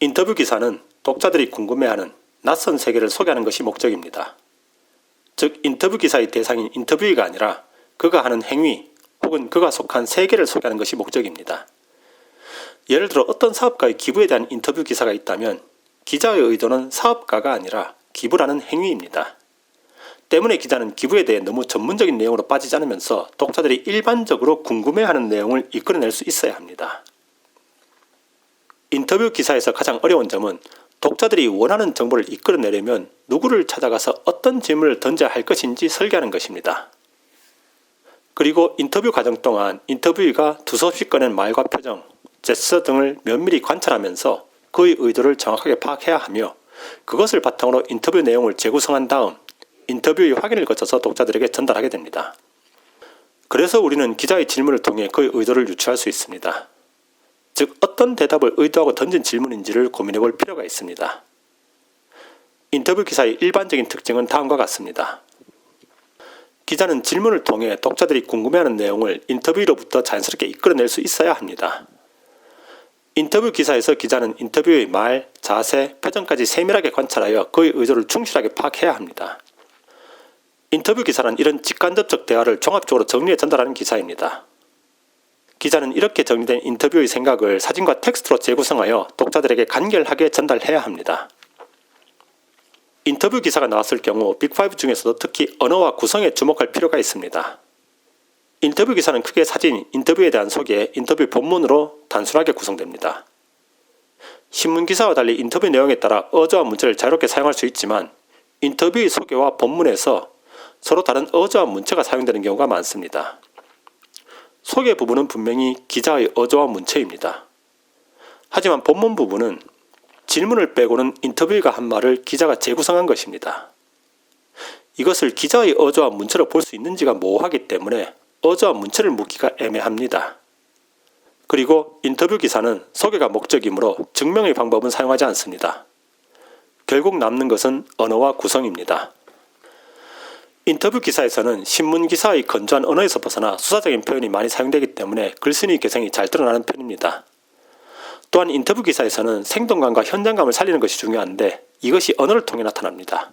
인터뷰 기사는 독자들이 궁금해하는 낯선 세계를 소개하는 것이 목적입니다. 즉 인터뷰 기사의 대상인 인터뷰이가 아니라 그가 하는 행위 혹은 그가 속한 세계를 소개하는 것이 목적입니다. 예를 들어 어떤 사업가의 기부에 대한 인터뷰 기사가 있다면 기자의 의도는 사업가가 아니라 기부라는 행위입니다. 때문에 기자는 기부에 대해 너무 전문적인 내용으로 빠지지 않으면서 독자들이 일반적으로 궁금해하는 내용을 이끌어낼 수 있어야 합니다. 인터뷰 기사에서 가장 어려운 점은 독자들이 원하는 정보를 이끌어내려면 누구를 찾아가서 어떤 질문을 던져야 할 것인지 설계하는 것입니다. 그리고 인터뷰 과정 동안 인터뷰이가 두서없이 꺼낸 말과 표정, 제스처 등을 면밀히 관찰하면서 그의 의도를 정확하게 파악해야 하며 그것을 바탕으로 인터뷰 내용을 재구성한 다음 인터뷰의 확인을 거쳐서 독자들에게 전달하게 됩니다. 그래서 우리는 기자의 질문을 통해 그의 의도를 유추할 수 있습니다. 즉 어떤 대답을 의도하고 던진 질문인지를 고민해 볼 필요가 있습니다. 인터뷰 기사의 일반적인 특징은 다음과 같습니다. 기자는 질문을 통해 독자들이 궁금해하는 내용을 인터뷰로부터 자연스럽게 이끌어낼 수 있어야 합니다. 인터뷰 기사에서 기자는 인터뷰의 말, 자세, 표정까지 세밀하게 관찰하여 그의 의도를 충실하게 파악해야 합니다. 인터뷰 기사는 이런 직간접적 대화를 종합적으로 정리해 전달하는 기사입니다. 기자는 이렇게 정리된 인터뷰의 생각을 사진과 텍스트로 재구성하여 독자들에게 간결하게 전달해야 합니다. 인터뷰 기사가 나왔을 경우 빅5 중에서도 특히 언어와 구성에 주목할 필요가 있습니다. 인터뷰 기사는 크게 사진, 인터뷰에 대한 소개, 인터뷰 본문으로 단순하게 구성됩니다. 신문 기사와 달리 인터뷰 내용에 따라 어조와 문체를 자유롭게 사용할 수 있지만 인터뷰의 소개와 본문에서 서로 다른 어조와 문체가 사용되는 경우가 많습니다. 소개 부분은 분명히 기자의 어조와 문체입니다. 하지만 본문 부분은 질문을 빼고는 인터뷰가 한 말을 기자가 재구성한 것입니다. 이것을 기자의 어조와 문체로 볼 수 있는지가 모호하기 때문에 어조와 문체를 묻기가 애매합니다. 그리고 인터뷰 기사는 소개가 목적이므로 증명의 방법은 사용하지 않습니다. 결국 남는 것은 언어와 구성입니다. 인터뷰 기사에서는 신문 기사의 건조한 언어에서 벗어나 수사적인 표현이 많이 사용되기 때문에 글쓴이 개성이 잘 드러나는 편입니다. 또한 인터뷰 기사에서는 생동감과 현장감을 살리는 것이 중요한데 이것이 언어를 통해 나타납니다.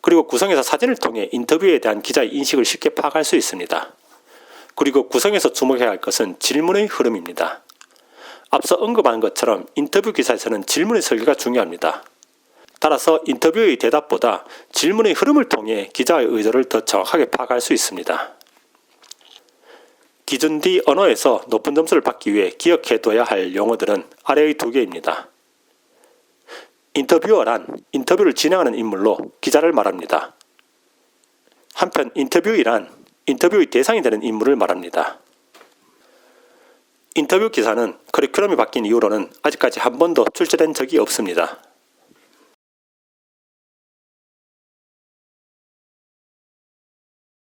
그리고 구성에서 사진을 통해 인터뷰에 대한 기자의 인식을 쉽게 파악할 수 있습니다. 그리고 구성에서 주목해야 할 것은 질문의 흐름입니다. 앞서 언급한 것처럼 인터뷰 기사에서는 질문의 설계가 중요합니다. 따라서 인터뷰의 대답보다 질문의 흐름을 통해 기자의 의도를 더 정확하게 파악할 수 있습니다. 기준 D 언어에서 높은 점수를 받기 위해 기억해둬야 할 용어들은 아래의 두 개입니다. 인터뷰어란 인터뷰를 진행하는 인물로 기자를 말합니다. 한편 인터뷰이란 인터뷰의 대상이 되는 인물을 말합니다. 인터뷰 기사는 커리큘럼이 바뀐 이후로는 아직까지 한 번도 출제된 적이 없습니다.